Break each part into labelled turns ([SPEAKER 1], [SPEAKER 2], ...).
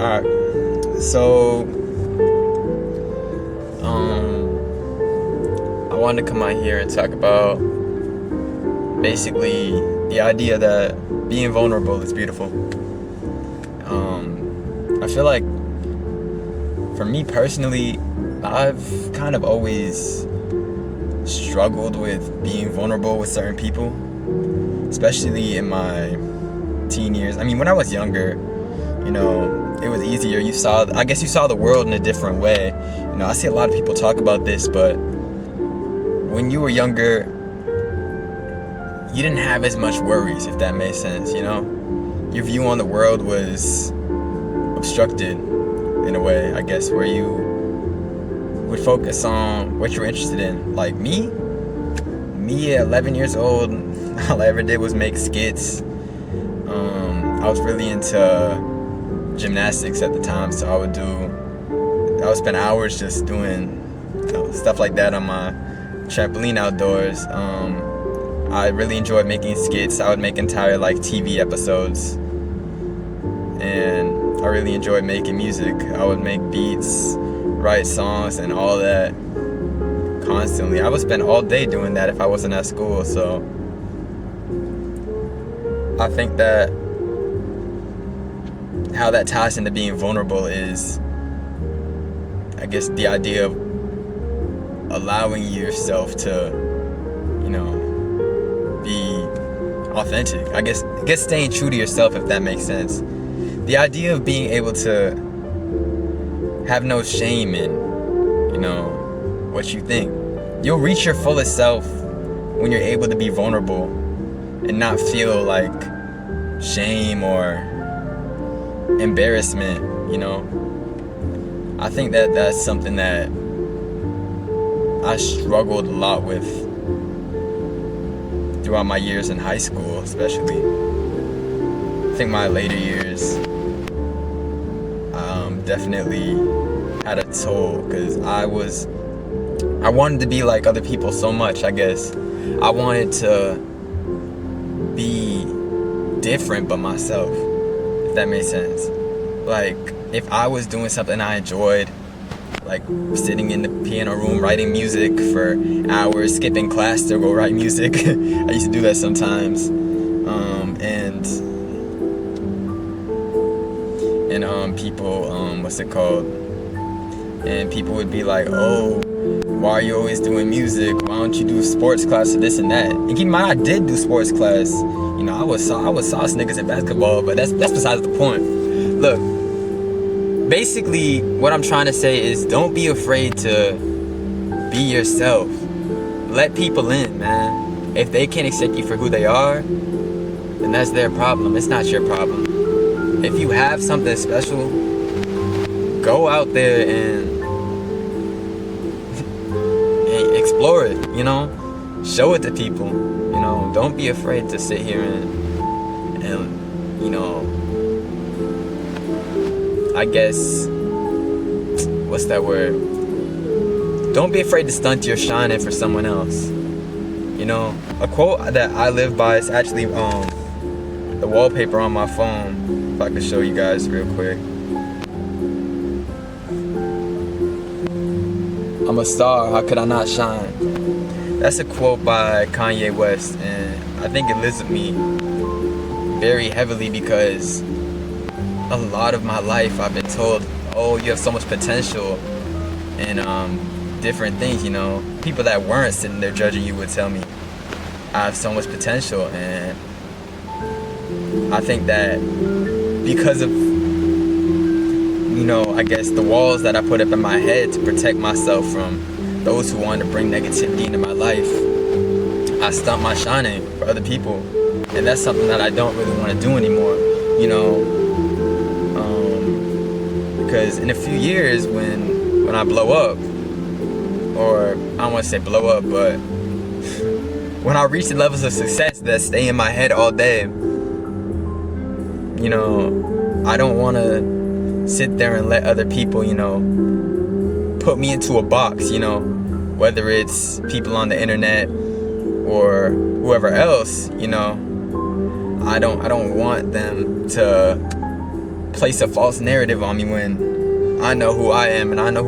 [SPEAKER 1] Alright, so I wanted to come out here and talk about basically the idea that being vulnerable is beautiful. I feel like for me personally, I've kind of always struggled with being vulnerable with certain people, especially in my teen years. I mean, when I was younger, it was easier. I guess you saw the world in a different way. I see a lot of people talk about this, but when you were younger, you didn't have as much worries, if that makes sense, Your view on the world was obstructed in a way, I guess, where you would focus on what you're interested in. Like me at 11 years old, all I ever did was make skits. I was really into gymnastics at the time, so I would spend hours just doing stuff like that on my trampoline outdoors. I really enjoyed making skits. I would make entire TV episodes, and I really enjoyed making music. I would make beats, write songs, and all that constantly. I would spend all day doing that if I wasn't at school. So I think that how that ties into being vulnerable is, I guess, the idea of allowing yourself to, be authentic. I guess staying true to yourself, if that makes sense. The idea of being able to have no shame in, what you think. You'll reach your fullest self when you're able to be vulnerable and not feel like shame or embarrassment, I think that that's something that I struggled a lot with throughout my years in high school, especially. I think my later years definitely had a toll, because I wanted to be like other people so much, I guess. I wanted to be different but myself, if that makes sense. Like, if I was doing something I enjoyed, like sitting in the piano room writing music for hours, skipping class to go write music. I used to do that sometimes. And people, and people would be like, oh, why are you always doing music? Why don't you do sports class or this and that? And keep in mind, I did do sports class. I was sauce niggas in basketball, but that's besides the point. Look, basically, what I'm trying to say is, don't be afraid to be yourself. Let people in, man. If they can't accept you for who they are, then that's their problem. It's not your problem. If you have something special, go out there and explore it, Show it to people, Don't be afraid to sit here and I guess, what's that word? Don't be afraid to stunt your shining for someone else. A quote that I live by is actually the wallpaper on my phone. If I could show you guys real quick. I'm a star, how could I not shine? That's a quote by Kanye West, and I think it lives with me very heavily, because a lot of my life I've been told, oh, you have so much potential, and different things, People that weren't sitting there judging you would tell me I have so much potential, and I think that because of, I guess the walls that I put up in my head to protect myself from those who want to bring negativity into my life, I stunt my shining for other people, and that's something that I don't really want to do anymore, because in a few years when I blow up, or I don't want to say blow up, but when I reach the levels of success that stay in my head all day, I don't want to sit there and let other people, put me into a box, whether it's people on the internet or whoever else, I don't want them to place a false narrative on me when I know who I am and I know I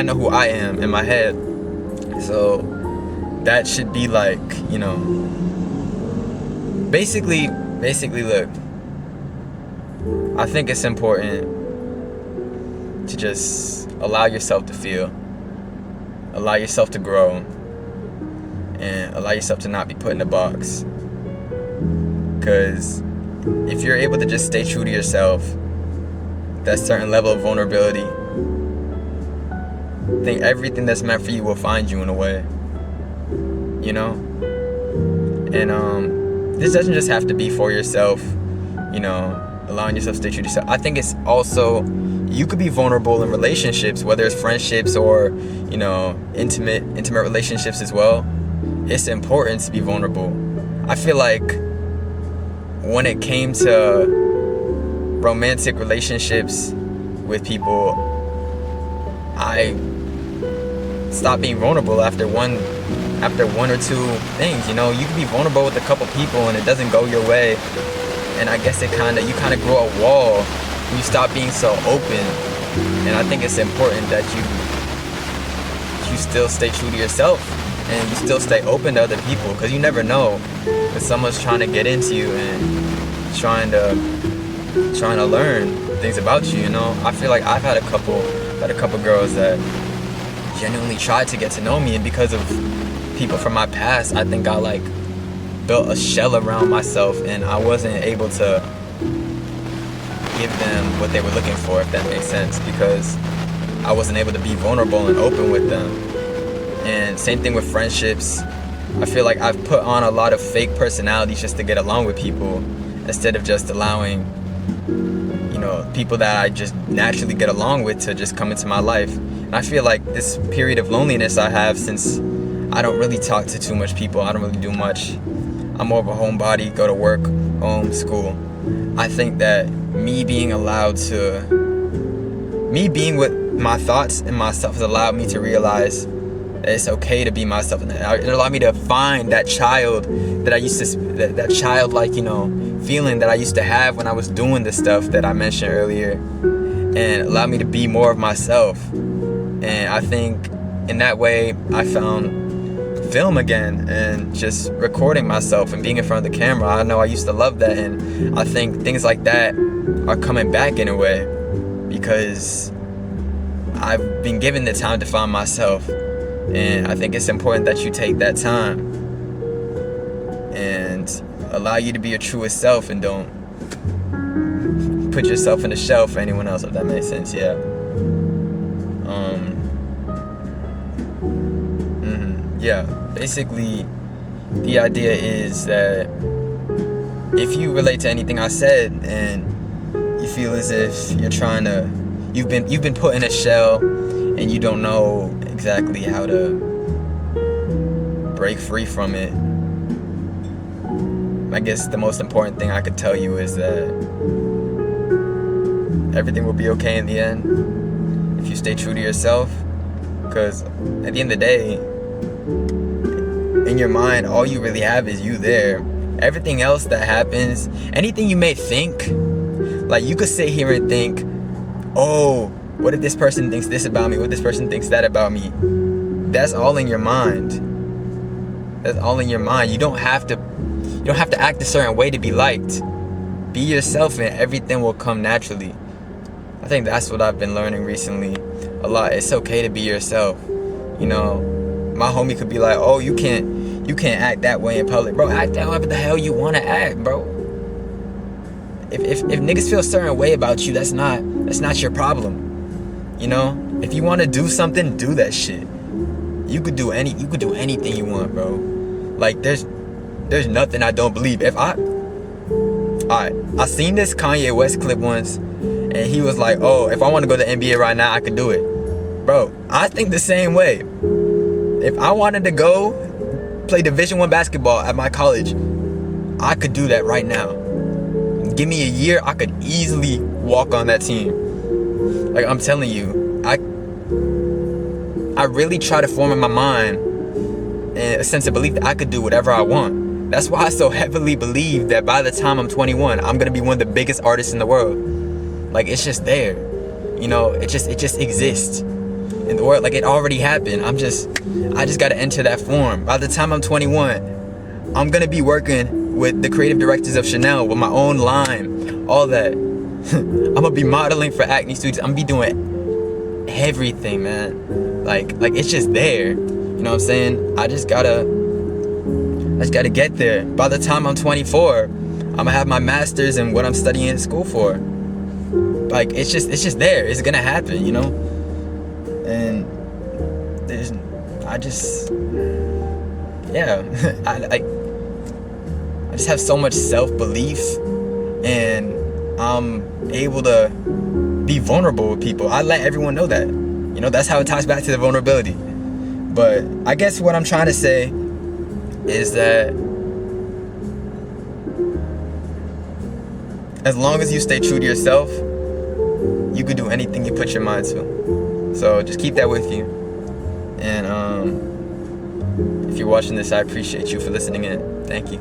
[SPEAKER 1] know who I am in my head. So that should be like, basically look, I think it's important to just allow yourself to feel, allow yourself to grow, and allow yourself to not be put in a box. Because if you're able to just stay true to yourself, that certain level of vulnerability, I think everything that's meant for you will find you in a way, And this doesn't just have to be for yourself, allowing yourself to stay true to yourself. I think it's also, you could be vulnerable in relationships, whether it's friendships or, intimate relationships as well. It's important to be vulnerable. I feel like when it came to romantic relationships with people, I stopped being vulnerable after one or two things. You can be vulnerable with a couple people and it doesn't go your way, and I guess you kind of grow a wall when you stop being so open. And I think it's important that you still stay true to yourself and you still stay open to other people, because you never know if someone's trying to get into you and trying to learn things about you. I feel like I've had a couple girls that genuinely tried to get to know me, and because of people from my past, I think I built a shell around myself, and I wasn't able to give them what they were looking for, if that makes sense, because I wasn't able to be vulnerable and open with them. And same thing with friendships. I feel like I've put on a lot of fake personalities just to get along with people, instead of just allowing people that I just naturally get along with to just come into my life. And I feel like this period of loneliness I have, since I don't really talk to too much people, I don't really do much, I'm more of a homebody, go to work, home, school. I think that me being with my thoughts and myself has allowed me to realize that it's okay to be myself, and it allowed me to find that child that I used to, that childlike, feeling that I used to have when I was doing the stuff that I mentioned earlier, and allowed me to be more of myself. And I think in that way I found film again, and just recording myself and being in front of the camera. I know I used to love that, and I think things like that are coming back in a way, because I've been given the time to find myself. And I think it's important that you take that time and allow you to be your truest self, and don't put yourself in a shell for anyone else, if that makes sense. Yeah, basically the idea is that if you relate to anything I said and you feel as if you've been put in a shell and you don't know exactly how to break free from it, I guess the most important thing I could tell you is that everything will be okay in the end if you stay true to yourself. Because at the end of the day, in your mind, all you really have is you there. Everything else that happens, anything you may think, you could sit here and think, oh, what if this person thinks this about me? What if this person thinks that about me? That's all in your mind. That's all in your mind. You don't have to act a certain way to be liked. Be yourself and everything will come naturally. I think that's what I've been learning recently a lot. It's okay to be yourself. My homie could be like, oh, you can't act that way in public. Bro, act however the hell you want to act, bro. If niggas feel a certain way about you, that's not your problem. If you want to do something, do that shit. You could do anything you want, bro. There's nothing I don't believe. I seen this Kanye West clip once, and he was like, oh, if I want to go to the NBA right now, I could do it. Bro, I think the same way. If I wanted to go play Division I basketball at my college, I could do that right now. Give me a year, I could easily walk on that team. I'm telling you, I really try to form in my mind a sense of belief that I could do whatever I want. That's why I so heavily believe that by the time I'm 21, I'm going to be one of the biggest artists in the world. Like, it's just there. You know, it just exists in the world. Like, it already happened. I just gotta enter that form. By the time I'm 21, I'm gonna be working with the creative directors of Chanel with my own line, all that. I'm gonna be modeling for Acne Studios. I'm gonna be doing everything, man. Like it's just there. You know what I'm saying? I just gotta get there. By the time I'm 24, I'm gonna have my master's in what I'm studying in school for. Like, it's just there. It's gonna happen, you know? And I just have so much self-belief, and I'm able to be vulnerable with people. I let everyone know that. You know, that's how it ties back to the vulnerability. But I guess what I'm trying to say is that as long as you stay true to yourself, you can do anything you put your mind to. So just keep that with you. And if you're watching this, I appreciate you for listening in. Thank you.